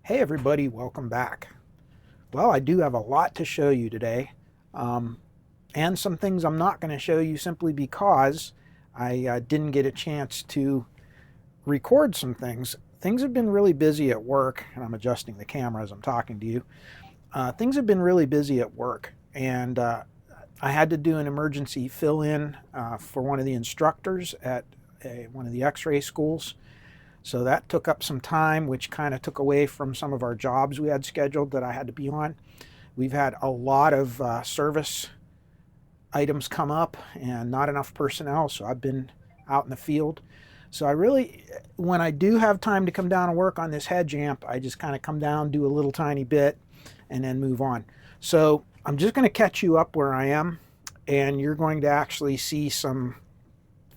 Hey everybody, welcome back. Well, I do have a lot to show you today, and some things I'm not going to show you simply because I didn't get a chance to record some things. Things have been really busy at work, and I'm adjusting the camera as I'm talking to you. Things have been really busy at work, and I had to do an emergency fill-in for one of the instructors at one of the X-ray schools. So that took up some time, which kind of took away from some of our jobs we had scheduled that I had to be on. We've had a lot of service items come up and not enough personnel, so I've been out in the field. So I really, when I do have time to come down and work on this Hedge amp, I just kind of come down, do a little tiny bit, and then move on. So I'm just going to catch you up where I am, and you're going to actually see some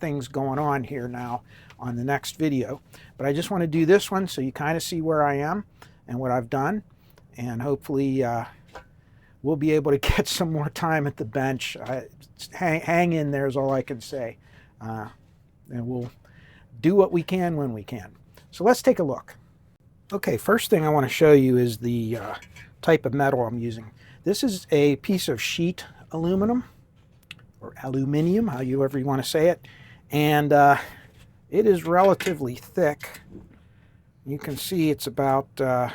things going on here now on the next video. But I just want to do this one so you kind of see where I am and what I've done, and hopefully we'll be able to get some more time at the bench. Hang in there is all I can say, and we'll do what we can when we can. So let's take a look. Okay, first thing I want to show you is the type of metal I'm using. This is a piece of sheet aluminum, or aluminium, however you want to say it, and it is relatively thick. You can see it's about, let's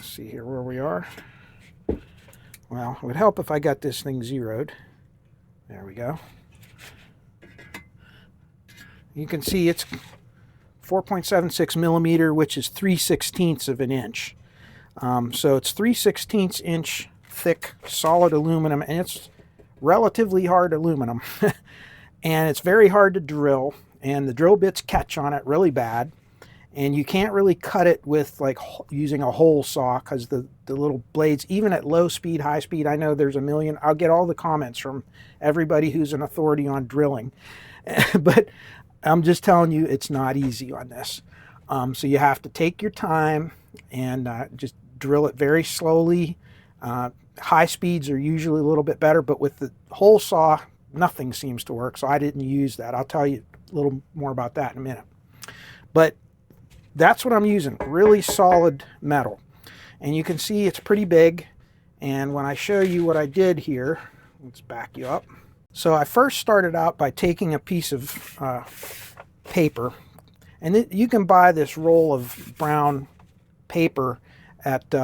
see here where we are. Well, it would help if I got this thing zeroed. There we go. You can see it's 4.76 millimeter, which is 3/16 of an inch. So it's 3/16 inch thick solid aluminum, and it's relatively hard aluminum. And it's very hard to drill, and the drill bits catch on it really bad, and you can't really cut it with like using a hole saw because the little blades, even at low speed, high speed, I know there's a million, I'll get all the comments from everybody who's an authority on drilling. But I'm just telling you, it's not easy on this. So you have to take your time and just drill it very slowly. High speeds are usually a little bit better, but with the hole saw, nothing seems to work, so I didn't use that. I'll tell you a little more about that in a minute. But that's what I'm using, really solid metal. And you can see it's pretty big. And when I show you what I did here, let's back you up. So I first started out by taking a piece of paper, and you can buy this roll of brown paper at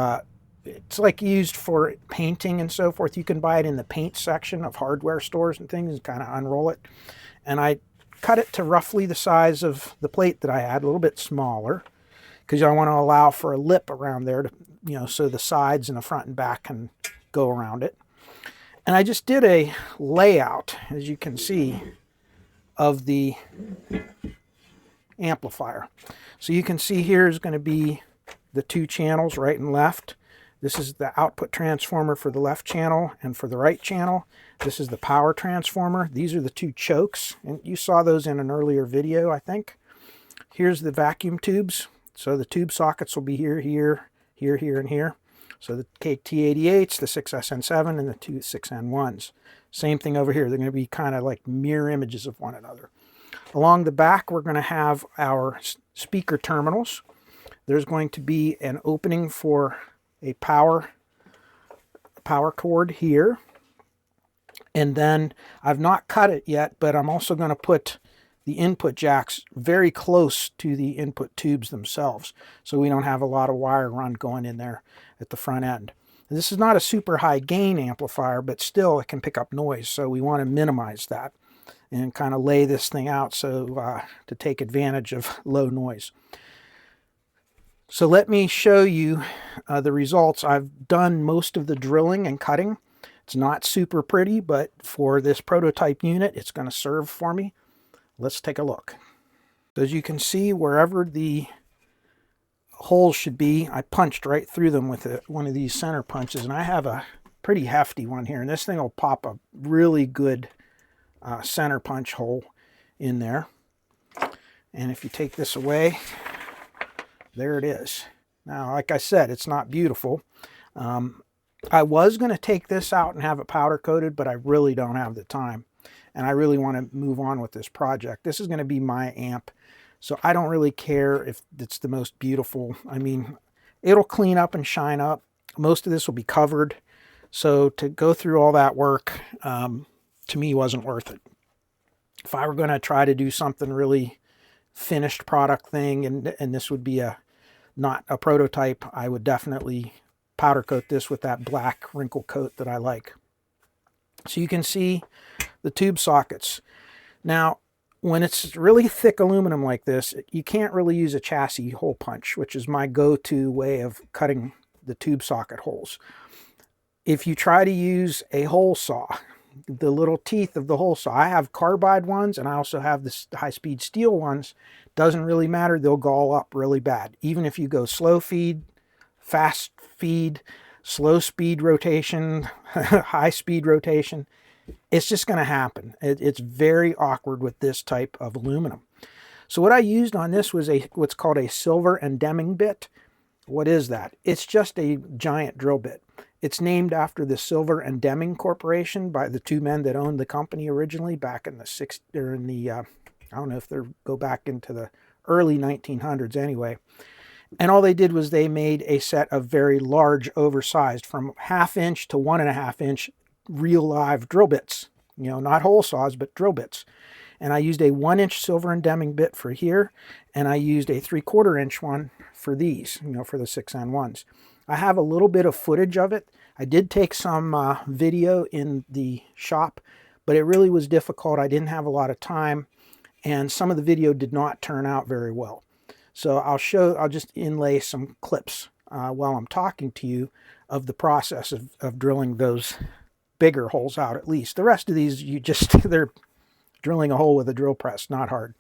it's like used for painting and so forth. You can buy it in the paint section of hardware stores and things and kind of unroll it. And I cut it to roughly the size of the plate that I had, a little bit smaller, because I want to allow for a lip around there to, so the sides and the front and back can go around it. And I just did a layout, as you can see, of the amplifier. So you can see here is going to be the two channels, right and left. This is the output transformer for the left channel, and for the right channel, this is the power transformer. These are the two chokes, and you saw those in an earlier video, I think. Here's the vacuum tubes. So the tube sockets will be here, here, here, here, and here. So the KT88s, the 6SN7, and the two 6N1s. Same thing over here. They're going to be kind of like mirror images of one another. Along the back, we're going to have our speaker terminals. There's going to be an opening for a power cord here, and then I've not cut it yet, but I'm also going to put the input jacks very close to the input tubes themselves, so we don't have a lot of wire run going in there at the front end. This is not a super high gain amplifier, but still it can pick up noise, so we want to minimize that and kind of lay this thing out so to take advantage of low noise. So let me show you the results. I've done most of the drilling and cutting. It's not super pretty, but for this prototype unit, it's going to serve for me. Let's take a look. So as you can see, wherever the holes should be, I punched right through them with one of these center punches, and I have a pretty hefty one here, and this thing will pop a really good center punch hole in there. And if you take this away, there it is. Now, like I said, it's not beautiful. I was going to take this out and have it powder coated, but I really don't have the time. And I really want to move on with this project. This is going to be my amp So I don't really care if it's the most beautiful. I mean, it'll clean up and shine up. Most of this will be covered. So to go through all that work, to me, wasn't worth it. If I were going to try to do something really finished product thing, and this would be not a prototype, I would definitely powder coat this with that black wrinkle coat that I like. So you can see the tube sockets. Now, when it's really thick aluminum like this, you can't really use a chassis hole punch, which is my go-to way of cutting the tube socket holes. If you try to use a hole saw, the little teeth of the hole saw, I have carbide ones and I also have the high-speed steel ones. Doesn't really matter, they'll gall up really bad. Even if you go slow feed, fast feed, slow speed rotation, high speed rotation, it's just going to happen. It's very awkward with this type of aluminum. So what I used on this was what's called a Silver and Deming bit. What is that? It's just a giant drill bit. It's named after the Silver and Deming Corporation by the two men that owned the company originally back in the I don't know if they go back into the early 1900s anyway. And all they did was they made a set of very large, oversized, from 1/2 inch to 1.5 inch real live drill bits. You know, not hole saws, but drill bits. And I used a 1-inch Silver and Deming bit for here, and I used a 3/4 inch one for these, you know, for the 6N1s. I have a little bit of footage of it. I did take some video in the shop, but it really was difficult. I didn't have a lot of time, and some of the video did not turn out very well. So I'll just inlay some clips while I'm talking to you of the process of drilling those bigger holes out at least. The rest of these, they're drilling a hole with a drill press, not hard.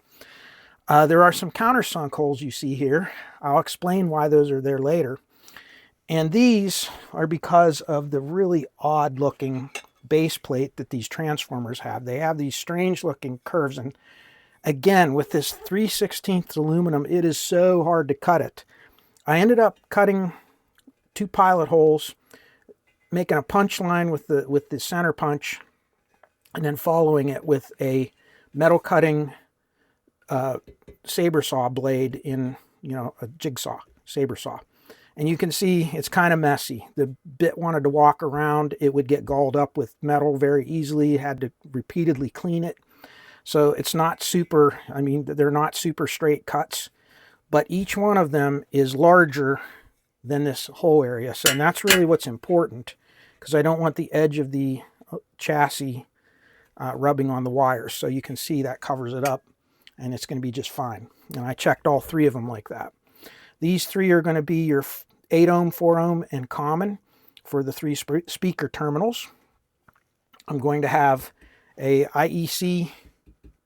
There are some countersunk holes you see here. I'll explain why those are there later. And these are because of the really odd looking base plate that these transformers have. They have these strange looking curves, and again, with this 3/16 aluminum, it is so hard to cut it. I ended up cutting 2 pilot holes, making a punch line with the center punch, and then following it with a metal cutting saber saw blade in, you know, a jigsaw saber saw. And you can see it's kind of messy. The bit wanted to walk around. It would get galled up with metal very easily. Had to repeatedly clean it. So it's not super, I mean, they're not super straight cuts, but each one of them is larger than this hole area. So, and that's really what's important, because I don't want the edge of the chassis rubbing on the wires. So you can see that covers it up, and it's going to be just fine. And I checked all 3 of them like that. These 3 are going to be your 8 ohm, 4 ohm, and common for the 3 speaker terminals. I'm going to have a IEC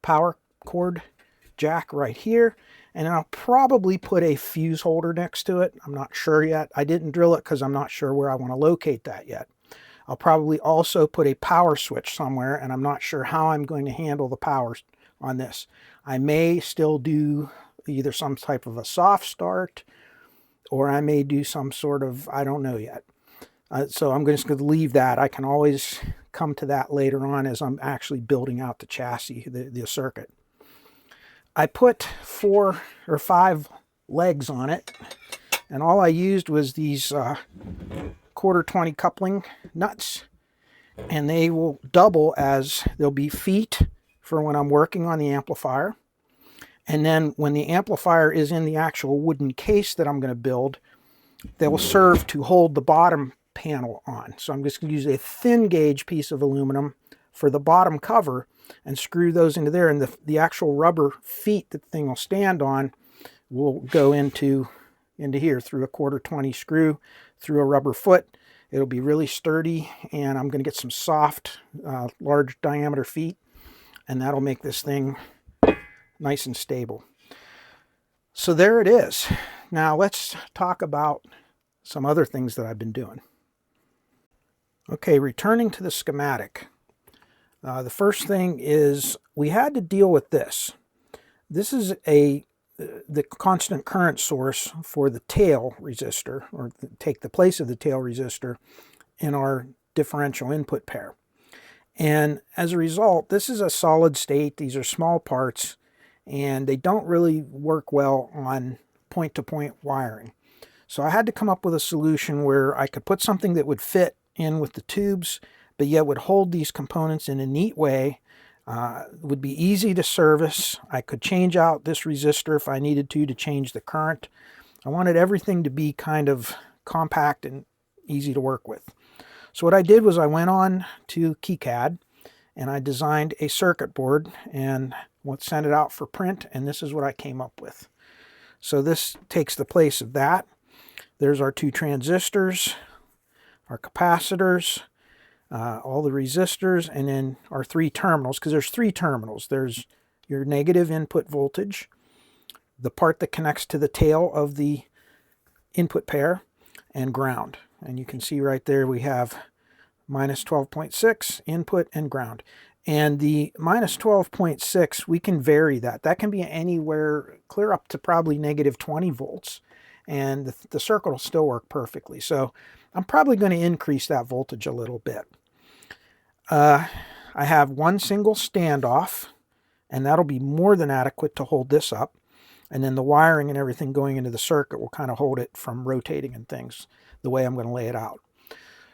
power cord jack right here, and I'll probably put a fuse holder next to it. I'm not sure yet. I didn't drill it because I'm not sure where I want to locate that yet. I'll probably also put a power switch somewhere, and I'm not sure how I'm going to handle the power on this. I may still do either some type of a soft start, or I may do some sort of, I don't know yet. So I'm just going to leave that. I can always come to that later on as I'm actually building out the chassis, the circuit. I put 4 or 5 legs on it, and all I used was these 1/4 coupling nuts, and they will double as they'll be feet for when I'm working on the amplifier. And then when the amplifier is in the actual wooden case that I'm going to build, they will serve to hold the bottom panel on. So I'm just going to use a thin gauge piece of aluminum for the bottom cover and screw those into there. And the actual rubber feet that the thing will stand on will go into here through a 1/4 screw, through a rubber foot. It'll be really sturdy, and I'm going to get some soft, large diameter feet, and that'll make this thing nice and stable. So there it is. Now let's talk about some other things that I've been doing. Okay, returning to the schematic. The first thing is we had to deal with this. This is the constant current source for the tail resistor, or take the place of the tail resistor in our differential input pair. And as a result, this is a solid state. These are small parts. and they don't really work well on point-to-point wiring. So I had to come up with a solution where I could put something that would fit in with the tubes, but yet would hold these components in a neat way. Would be easy to service. I could change out this resistor if I needed to change the current. I wanted everything to be kind of compact and easy to work with. So what I did was I went on to KiCad and I designed a circuit board and sent it out for print, and this is what I came up with. So this takes the place of that. There's our two transistors, our capacitors, all the resistors, and then our three terminals, because there's three terminals. There's your negative input voltage, the part that connects to the tail of the input pair, and ground. And you can see right there we have minus 12.6 input and ground. And the minus 12.6, we can vary that. That can be anywhere clear up to probably negative 20 volts. And the circuit will still work perfectly. So I'm probably going to increase that voltage a little bit. I have one single standoff, and that'll be more than adequate to hold this up. And then the wiring and everything going into the circuit will kind of hold it from rotating and things the way I'm going to lay it out.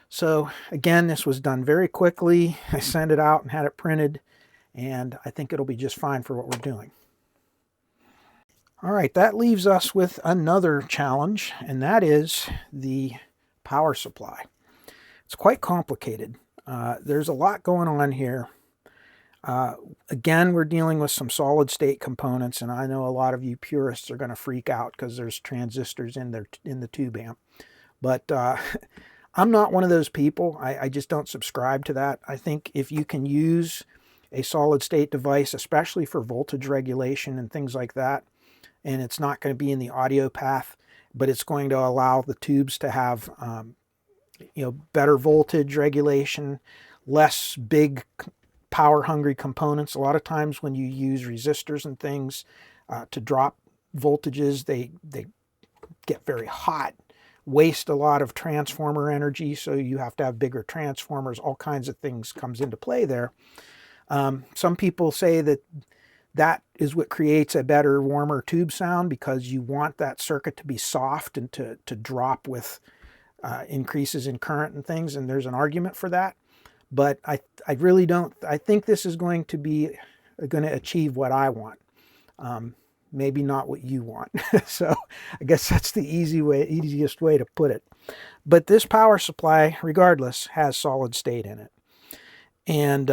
So again, this was done very quickly. I sent it out and had it printed, and I think it'll be just fine for what we're doing. All right, that leaves us with another challenge, and that is the power supply. It's quite complicated. There's a lot going on here. Again, we're dealing with some solid state components, and I know a lot of you purists are going to freak out because there's transistors in the tube amp. But I'm not one of those people. I just don't subscribe to that. I think if you can use a solid state device, especially for voltage regulation and things like that, and it's not going to be in the audio path, but it's going to allow the tubes to have better voltage regulation, less big power hungry components. A lot of times when you use resistors and things to drop voltages, they get very hot, waste a lot of transformer energy, so you have to have bigger transformers. All kinds of things comes into play there. Some people say that is what creates a better, warmer tube sound, because you want that circuit to be soft and to drop with increases in current and things, and there's an argument for that. But I really don't. I think this is going to achieve what I want. Maybe not what you want. So I guess that's the easiest way to put it. But this power supply, regardless, has solid state in it. And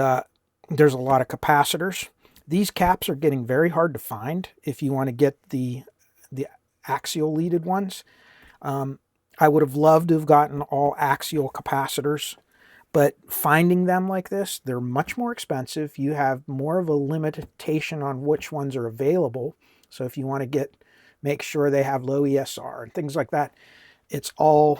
there's a lot of capacitors. These caps are getting very hard to find if you want to get the axial leaded ones. I would have loved to have gotten all axial capacitors, but finding them like this, they're much more expensive. You have more of a limitation on which ones are available. So if you want to make sure they have low ESR and things like that, it's all,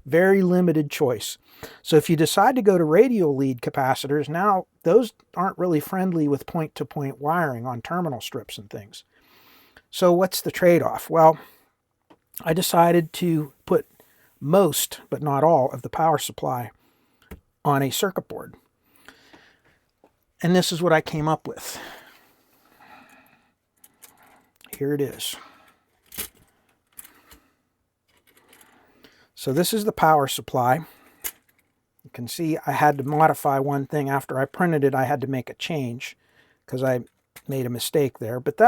very limited choice. So if you decide to go to radial lead capacitors, now those aren't really friendly with point-to-point wiring on terminal strips and things. So what's the trade-off? Well, I decided to put most, but not all, of the power supply on a circuit board. And this is what I came up with. Here it is. So this is the power supply. You can see I had to modify one thing. After I printed it, I had to make a change because I made a mistake there. But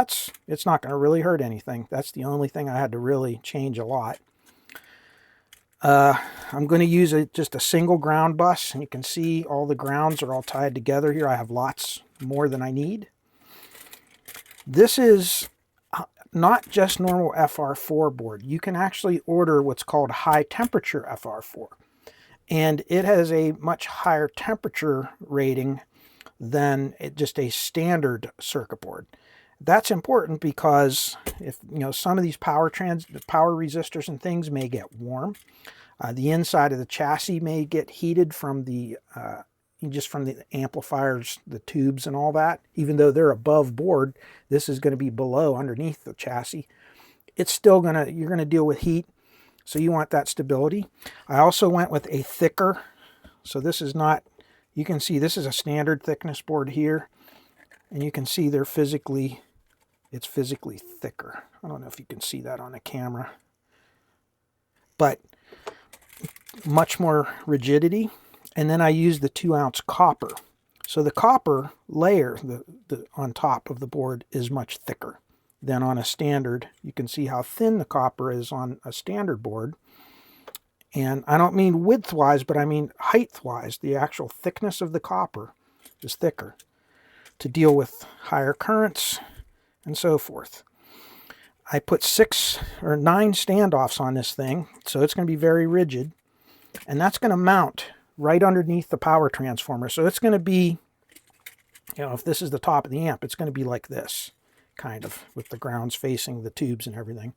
it's not going to really hurt anything. That's the only thing I had to really change a lot. I'm going to use just a single ground bus, and you can see all the grounds are all tied together here. I have lots more than I need. This is not just normal FR4 board. You can actually order what's called high temperature FR4, and it has a much higher temperature rating than just a standard circuit board. That's important because if some of these power resistors and things may get warm. The inside of the chassis may get heated from just from the amplifiers, the tubes and all that. Even though they're above board, this is going to be below, underneath the chassis. It's still you're going to deal with heat, so you want that stability. I also went with a thicker, so this is not, you can see this is a standard thickness board here. And you can see it's physically thicker. I don't know if you can see that on the camera, but much more rigidity. And then I use the 2-ounce copper. So the copper layer on top of the board is much thicker than on a standard. You can see how thin the copper is on a standard board. And I don't mean width-wise, but I mean height-wise. The actual thickness of the copper is thicker to deal with higher currents and so forth. I put 6 or 9 standoffs on this thing, so it's going to be very rigid. And that's going to mount right underneath the power transformer. So it's going to be, you know, if this is the top of the amp, it's going to be like this, kind of, with the grounds facing the tubes and everything.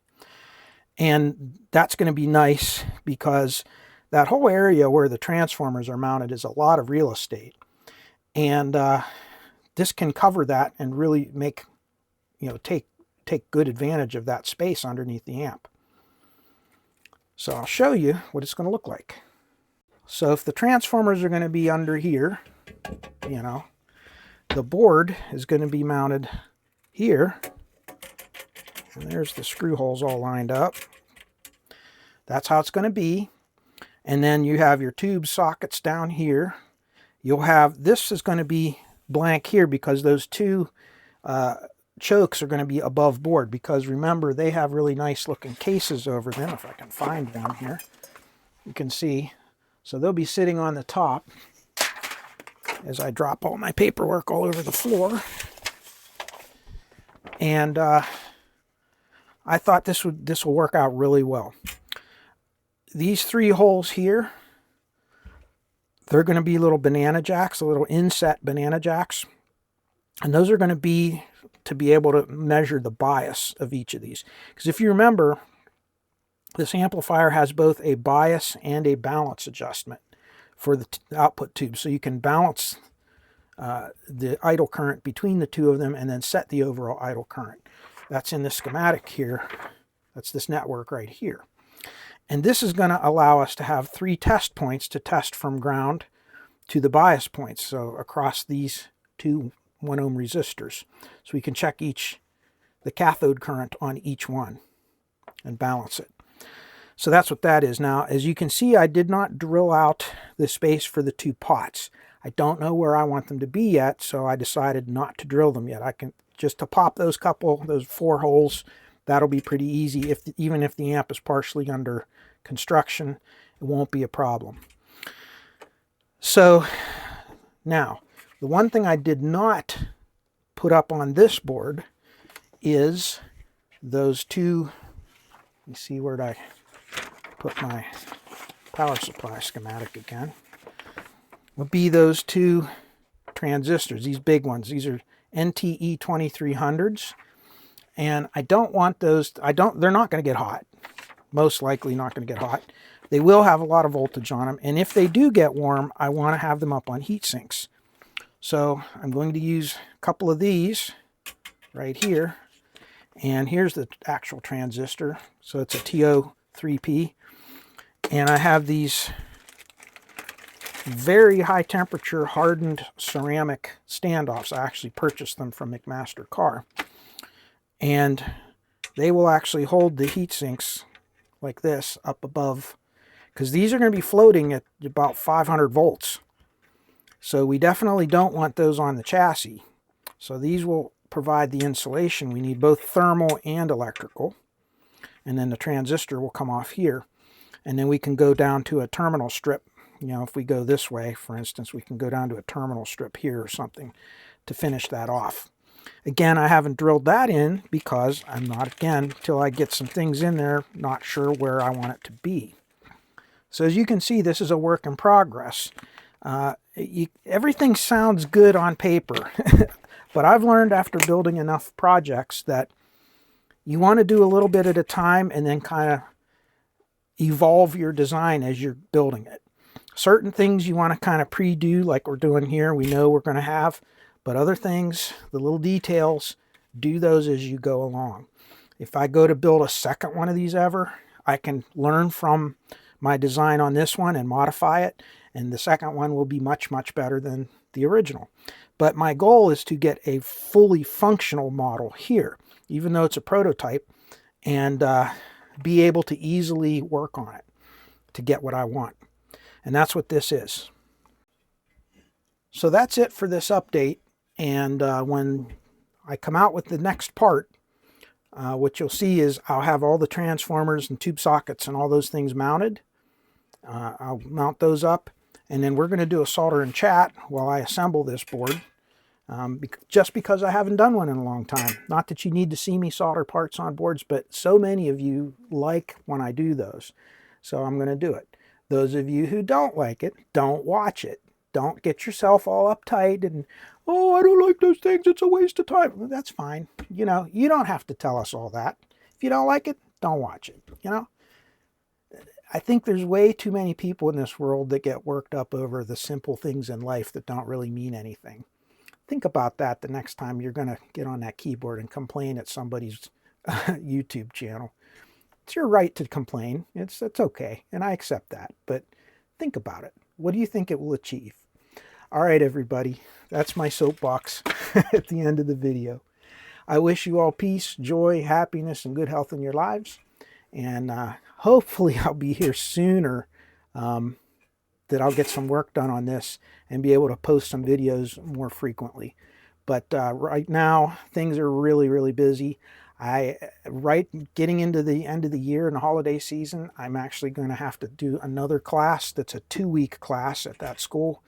And that's going to be nice because that whole area where the transformers are mounted is a lot of real estate. And this can cover that and really make, you know, take good advantage of that space underneath the amp. So I'll show you what it's going to look like. So if the transformers are going to be under here, you know, the board is going to be mounted here. And there's the screw holes all lined up. That's how it's going to be. And then you have your tube sockets down here. You'll have, this is going to be blank here because those two chokes are going to be above board, because remember, they have really nice looking cases over them. If I can find one here, you can see. So they'll be sitting on the top as I drop all my paperwork all over the floor. And I thought this will work out really well. These 3 holes here, they're going to be little banana jacks, little inset banana jacks. And those are going to be able to measure the bias of each of these. Because if you remember, this amplifier has both a bias and a balance adjustment for the output tube. So you can balance the idle current between the two of them and then set the overall idle current. That's in the schematic here. That's this network right here. And this is going to allow us to have 3 test points to test from ground to the bias points. So across these 2 1-ohm resistors. So we can check the cathode current on each one and balance it. So that's what that is. Now, as you can see, I did not drill out the space for the 2 pots. I don't know where I want them to be yet, so I decided not to drill them yet. I can just to pop those 4 holes. That'll be pretty easy. Even if the amp is partially under construction, it won't be a problem. So now, the one thing I did not put up on this board is those 2, let me see, where'd I put my power supply schematic again, would be those 2 transistors, these big ones. These are NTE 2300s, and I don't want those, they're not going to get hot. Most likely not going to get hot. They will have a lot of voltage on them, and if they do get warm, I want to have them up on heat sinks. So I'm going to use a couple of these right here, and here's the actual transistor. So it's a TO3P, and I have these very high temperature hardened ceramic standoffs. I actually purchased them from McMaster Car, and they will actually hold the heat sinks like this up above, because these are going to be floating at about 500 volts. So we definitely don't want those on the chassis. So these will provide the insulation. We need both thermal and electrical. And then the transistor will come off here. And then we can go down to a terminal strip. You know, if we go this way, for instance, we can go down to a terminal strip here or something to finish that off. Again, I haven't drilled that in because I'm not, again, till I get some things in there, not sure where I want it to be. So as you can see, this is a work in progress. Everything sounds good on paper, but I've learned after building enough projects that you want to do a little bit at a time and then kind of evolve your design as you're building it. Certain things you want to kind of pre-do, like we're doing here, we know we're going to have, but other things, the little details, do those as you go along. If I go to build a second one of these ever, I can learn from my design on this one and modify it, And the second one will be much, much better than the original. But my goal is to get a fully functional model here, even though it's a prototype, and be able to easily work on it to get what I want. And that's what this is. So that's it for this update. And when I come out with the next part, what you'll see is I'll have all the transformers and tube sockets and all those things mounted. I'll mount those up, and then we're going to do a solder and chat while I assemble this board, just because I haven't done one in a long time. Not that you need to see me solder parts on boards, but so many of you like when I do those. So I'm going to do it. Those of you who don't like it, don't watch it. Don't get yourself all uptight and, oh, I don't like those things, it's a waste of time. Well, that's fine. You know, you don't have to tell us all that. If you don't like it, don't watch it, you know? I think there's way too many people in this world that get worked up over the simple things in life that don't really mean anything. Think about that the next time you're going to get on that keyboard and complain at somebody's YouTube channel. It's your right to complain. It's okay, and I accept that. But think about it. What do you think it will achieve? All right, everybody. That's my soapbox at the end of the video. I wish you all peace, joy, happiness, and good health in your lives. And hopefully I'll be here sooner, that I'll get some work done on this and be able to post some videos more frequently. But right now, things are really, really busy. Getting into the end of the year and the holiday season, I'm actually going to have to do another class that's a 2-week class at that school,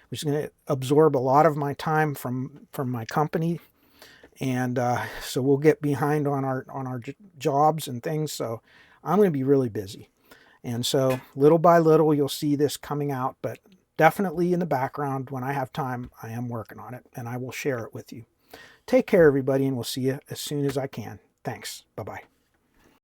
which is going to absorb a lot of my time from my company. And so we'll get behind on our jobs and things. So I'm going to be really busy. And so little by little, you'll see this coming out, but definitely in the background, when I have time, I am working on it, and I will share it with you. Take care, everybody, and we'll see you as soon as I can. Thanks. Bye-bye.